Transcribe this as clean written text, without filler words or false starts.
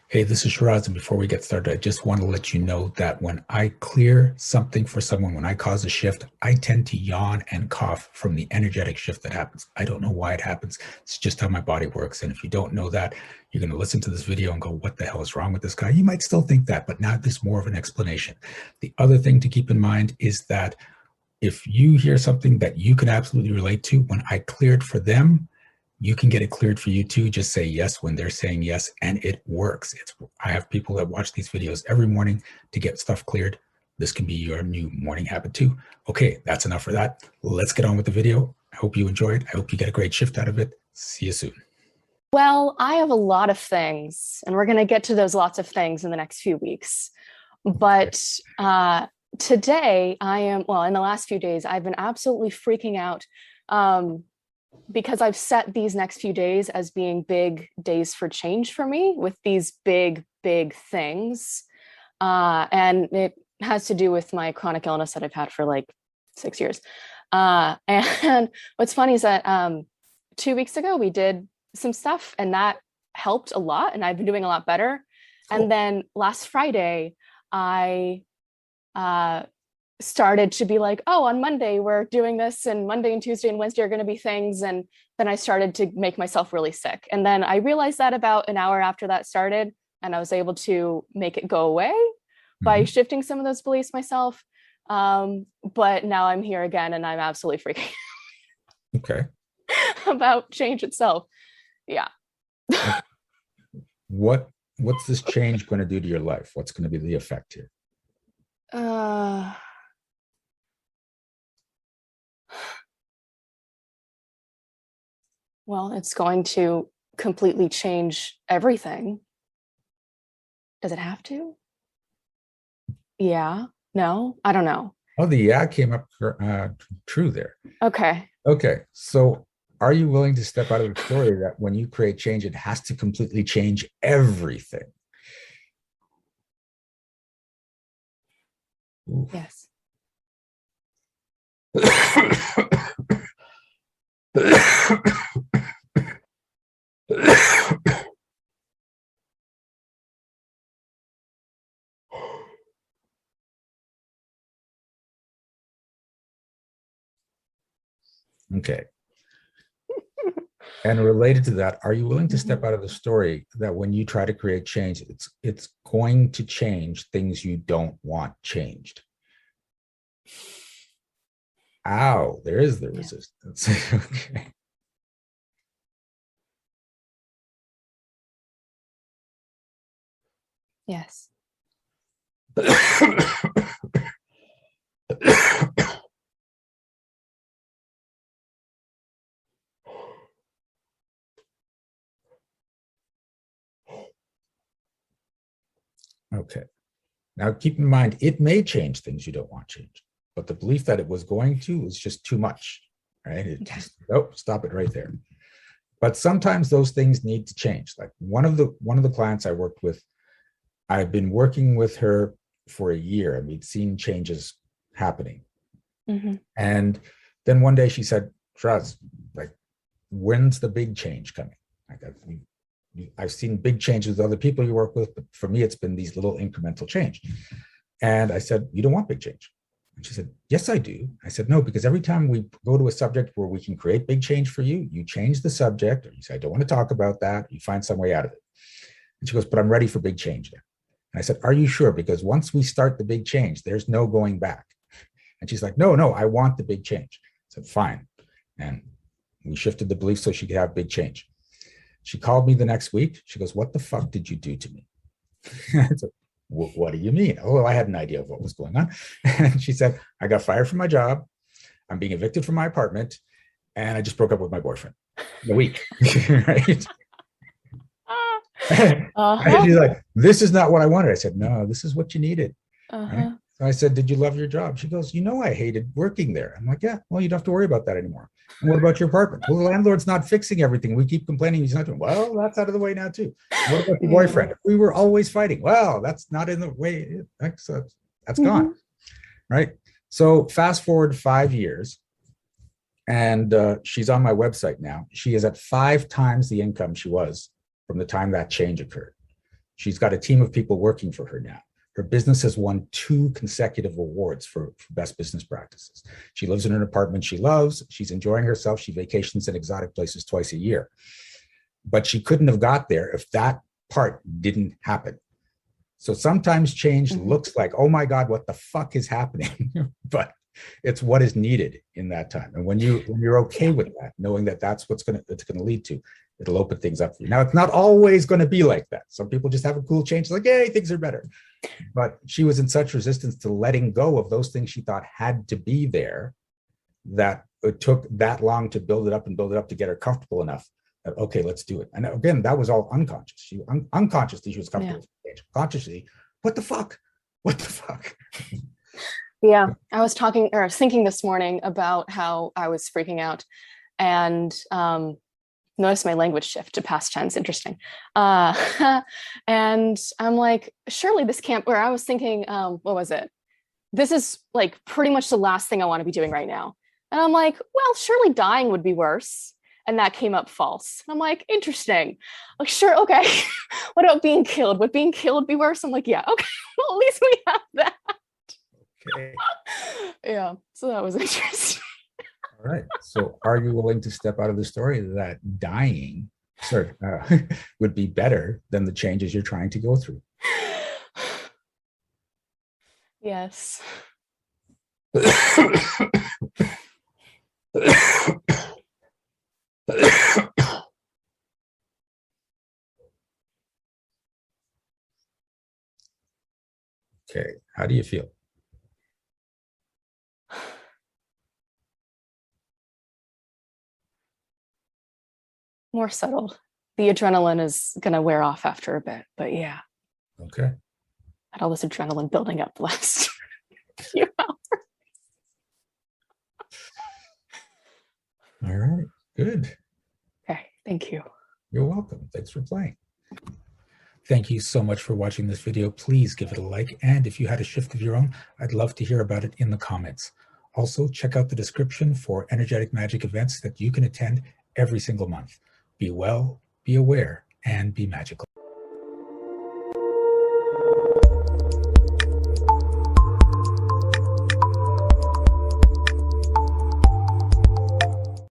Hey, this is Shiraz, and before we get started, I just want to let you know that when I clear something for someone, when I cause a shift, I tend to yawn and cough from the energetic shift that happens. I don't know why it happens. It's just how my body works. And if you don't know that, you're going to listen to this video and go, what the hell is wrong with this guy? You might still think that, but now there's more of an explanation. The other thing to keep in mind is that if you hear something that you can absolutely relate to, when I cleared for them, you can get it cleared for you too. Just say yes when they're saying yes, and it works. I have people that watch these videos every morning to get stuff cleared. This can be your new morning habit too. Okay, that's enough for that. Let's get on with the video. I hope you enjoy it. I hope you get a great shift out of it. See you soon. Well, I have a lot of things, and we're going to get to those lots of things in the next few weeks. But today, in the last few days, I've been absolutely freaking out because I've set these next few days as being big days for change for me with these big, big things. And it has to do with my chronic illness that I've had for like 6 years. And what's funny is that 2 weeks ago, we did some stuff and that helped a lot, and I've been doing a lot better. Cool. And then last Friday, I started to be like, oh, on Monday we're doing this, and Monday and Tuesday and Wednesday are going to be things. And then I started to make myself really sick. And then I realized that about an hour after that started, and I was able to make it go away by shifting some of those beliefs myself. But now I'm here again, and I'm absolutely freaking Okay. about change itself. Yeah. What's this change going to do to your life? What's going to be the effect here? Well, it's going to completely change everything. Does it have to? Yeah. No, I don't know. Oh, the yeah came up true there. Okay. Okay. So are you willing to step out of the story that when you create change, it has to completely change everything? Oof. Yes. Okay. And related to that, are you willing to step out of the story that when you try to create change, it's going to change things you don't want changed? Ow, there is the resistance. Okay. Yes. Okay. Now keep in mind, it may change things you don't want changed, but the belief that it was going to is just too much, right? Nope, stop it right there. But sometimes those things need to change. Like one of the clients I worked with, I've been working with her for a year, and we'd seen changes happening. And then one day she said, Shiraz, like, when's the big change coming? Like, I've seen big changes with other people you work with, but for me, it's been these little incremental change. And I said, you don't want big change. And she said, yes, I do. I said, no, because every time we go to a subject where we can create big change for you, you change the subject, or you say, I don't want to talk about that. You find some way out of it. And she goes, but I'm ready for big change now. And I said, are you sure? Because once we start the big change, there's no going back. And she's like, no, I want the big change. I said, fine. And we shifted the belief so she could have big change. She called me the next week. She goes, what the fuck did you do to me? I said, what do you mean? Oh, I had an idea of what was going on. And she said, I got fired from my job. I'm being evicted from my apartment. And I just broke up with my boyfriend in a week. Right? And she's like, this is not what I wanted. I said, no, this is what you needed. Right? So I said, did you love your job? She goes, I hated working there. I'm like, yeah, well, you don't have to worry about that anymore. And what about your apartment? Well, the landlord's not fixing everything. We keep complaining he's not doing. Well, that's out of the way now too. What about your boyfriend? We were always fighting. Well, that's not in the way. That's gone. Right? So fast forward 5 years, and she's on my website now. She is at 5 times the income she was from the time that change occurred. She's got a team of people working for her now. Her business has won 2 consecutive awards for best business practices. She lives in an apartment she loves. She's enjoying herself. She vacations in exotic places twice a year. But she couldn't have got there if that part didn't happen. So sometimes change looks like, oh my God, what the fuck is happening? But it's what is needed in that time. And when you're okay with that, knowing that that's it's going to lead to, it'll open things up for you. Now, it's not always going to be like that. Some people just have a cool change, like, hey, things are better. But she was in such resistance to letting go of those things she thought had to be there, that it took that long to build it up to get her comfortable enough that, okay, let's do it. And again, that was all unconscious. Unconsciously, she was comfortable with change. Consciously, what the fuck? What the fuck? Yeah, I was thinking this morning about how I was freaking out, and notice my language shift to past tense. Interesting. And I'm like, surely this can't, or I was thinking, what was it? This is like pretty much the last thing I want to be doing right now. And I'm like, well, surely dying would be worse. And that came up false. I'm like, interesting. Like, sure, okay. What about being killed? Would being killed be worse? I'm like, yeah, okay. Well, at least we have that. Okay. Yeah, so that was interesting. All right. So are you willing to step out of the story that dying would be better than the changes you're trying to go through? Yes. Okay. How do you feel? More settled. The adrenaline is going to wear off after a bit, but yeah. Okay. Had all this adrenaline building up the last few hours. All right. Good. Okay. Thank you. You're welcome. Thanks for playing. Thank you so much for watching this video. Please give it a like. And if you had a shift of your own, I'd love to hear about it in the comments. Also, check out the description for energetic magic events that you can attend every single month. Be well, be aware, and be magical.